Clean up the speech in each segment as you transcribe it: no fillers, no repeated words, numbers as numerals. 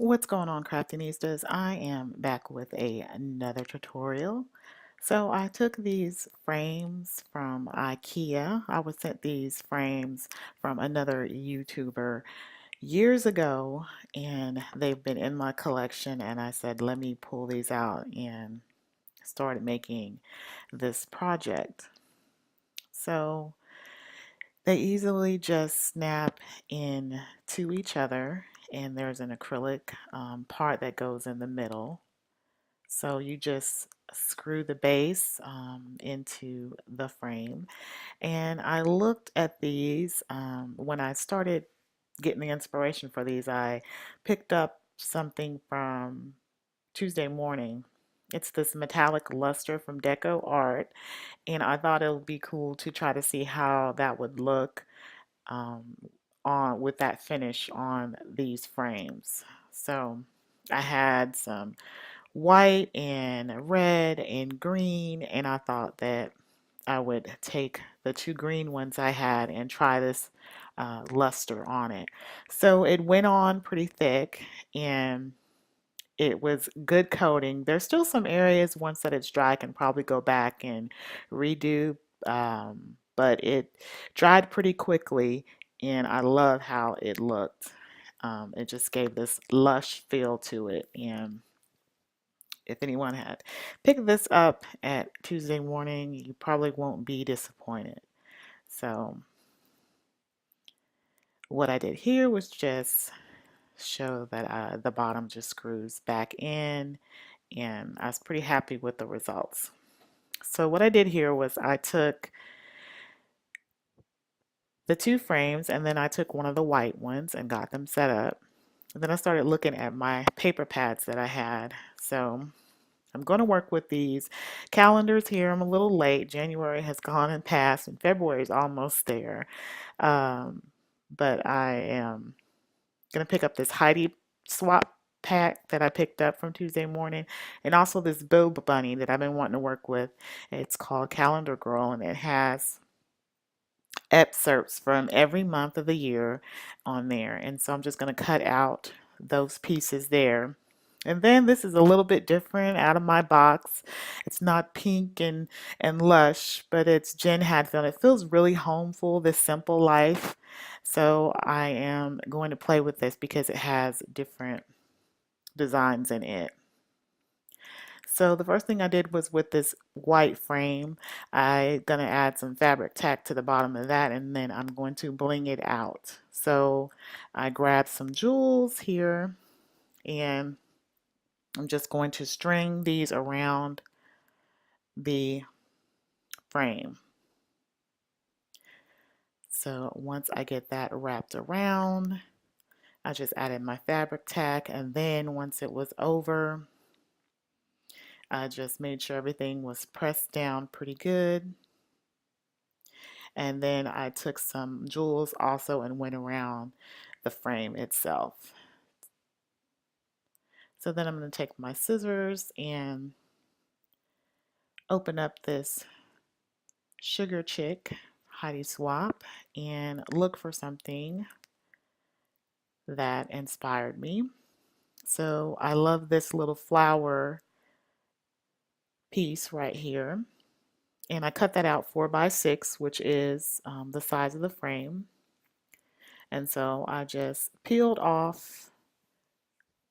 What's going on, Craftinistas? I am back with another tutorial. So I took these frames from Ikea. I was sent these frames from another YouTuber years ago, and they've been in my collection, and I said, let me pull these out and started making this project. So they easily just snap into each other, and there's an acrylic part that goes in the middle. So you just screw the base into the frame. And I looked at these when I started getting the inspiration for these. I picked up something from Tuesday Morning. It's this metallic luster from Deco Art, and I thought it would be cool to try to see how that would look um, on with that finish on these frames. So I had some white and red and green, and I thought that I would take the two green ones I had and try this luster on it. So it went on pretty thick, and it was good coating. There's still some areas once that it's dry I can probably go back and redo, but it dried pretty quickly, and I love how it looked. It just gave this lush feel to it, and if anyone had picked this up at Tuesday Morning, you probably won't be disappointed. So what I did here was just show that the bottom just screws back in, and I was pretty happy with the results. So what I did here was I took the two frames, and then I took one of the white ones and got them set up. And then I started looking at my paper pads that I had. So I'm going to work with these calendars here. I'm a little late. January has gone and passed, and February is almost there. Um, but I am going to pick up this Heidi swap pack that I picked up from Tuesday Morning, and also this Boba Bunny that I've been wanting to work with. It's called Calendar Girl, and it has excerpts from every month of the year on there. And so I'm just going to cut out those pieces there. And then this is a little bit different out of my box. It's not pink and lush, but it's Jen Hadfield. It feels really homeful, this simple life. So I am going to play with this because it has different designs in it. So the first thing I did was with this white frame, I'm going to add some fabric tack to the bottom of that, and then I'm going to bling it out. So I grabbed some jewels here, and I'm just going to string these around the frame. So once I get that wrapped around, I just added my fabric tack, and then once it was over, I just made sure everything was pressed down pretty good. And then I took some jewels also and went around the frame itself. So then I'm going to take my scissors and open up this Sugar Chick Heidi Swap and look for something that inspired me. So I love this little flower piece right here. And I cut that out 4x6, which is the size of the frame. And so I just peeled off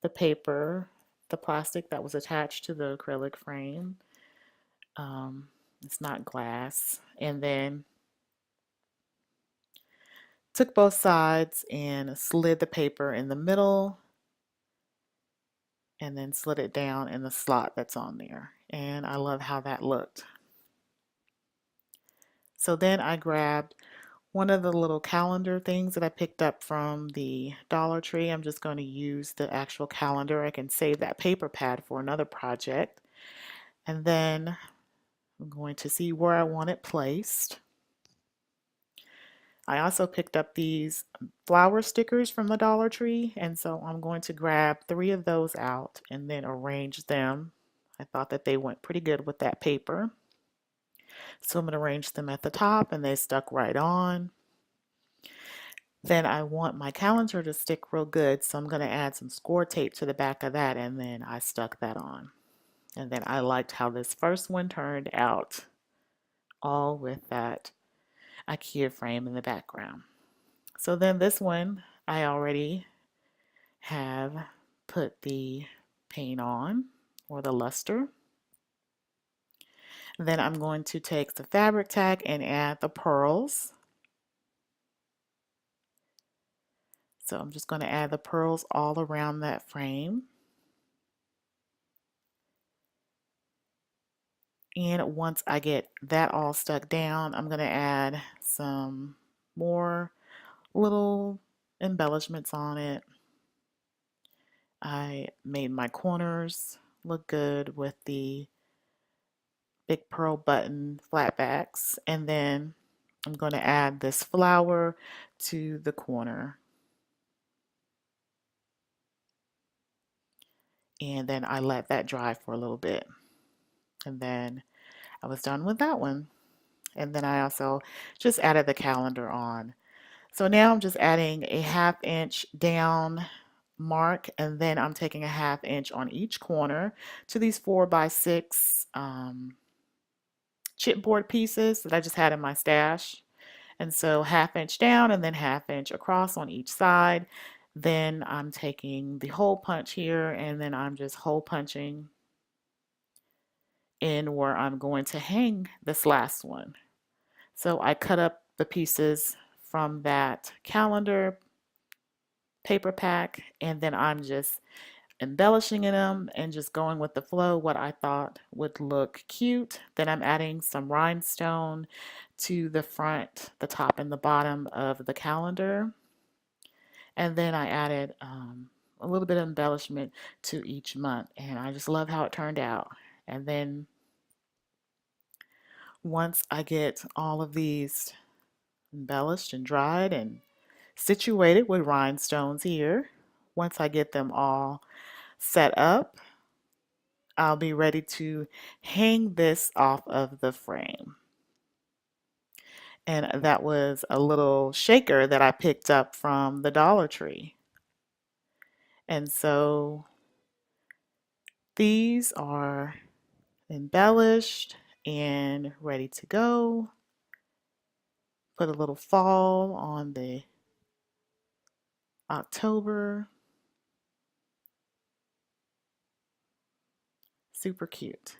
the paper, the plastic that was attached to the acrylic frame. It's not glass. And then took both sides and slid the paper in the middle and then slid it down in the slot that's on there. And I love how that looked. So then I grabbed one of the little calendar things that I picked up from the Dollar Tree. I'm just going to use the actual calendar. I can save that paper pad for another project. And then I'm going to see where I want it placed. I also picked up these flower stickers from the Dollar Tree, and so I'm going to grab 3 of those out and then arrange them. I thought that they went pretty good with that paper. So I'm going to arrange them at the top, and they stuck right on. Then I want my calendar to stick real good, so I'm going to add some score tape to the back of that, and then I stuck that on. And then I liked how this first one turned out, all with that IKEA frame in the background. So then this one, I already have put the paint on, or the luster. Then I'm going to take the fabric tack and add the pearls. So I'm just going to add the pearls all around that frame. And once I get that all stuck down, I'm going to add some more little embellishments on it. I made my corners look good with the big pearl button flat backs, and then I'm going to add this flower to the corner. And then I let that dry for a little bit. And then I was done with that one. And then I also just added the calendar on. So now I'm just adding a 1/2 inch down mark, and then I'm taking a 1/2 inch on each corner to these 4x6 chipboard pieces that I just had in my stash. And so 1/2 inch down and then 1/2 inch across on each side. Then I'm taking the hole punch here, and then I'm just hole punching in where I'm going to hang this last one. So I cut up the pieces from that calendar paper pack, and then I'm just embellishing in them and just going with the flow, what I thought would look cute. Then I'm adding some rhinestone to the front, the top, and the bottom of the calendar. And then I added a little bit of embellishment to each month, and I just love how it turned out. And then once I get all of these embellished and dried and situated with rhinestones here, once I get them all set up, I'll be ready to hang this off of the frame. And that was a little shaker that I picked up from the Dollar Tree. And so these are embellished and ready to go. Put a little fall on the October. Super cute.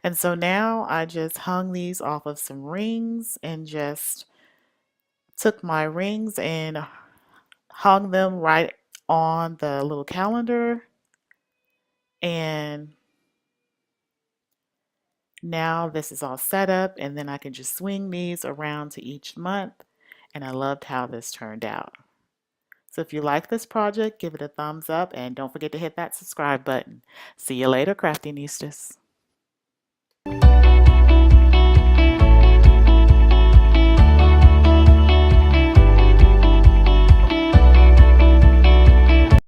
And so now I just hung these off of some rings and just took my rings and hung them right on the little calendar. And now this is all set up, and then I can just swing these around to each month. And I loved how this turned out. So if you like this project, give it a thumbs up and don't forget to hit that subscribe button. See you later, Crafty Nistas.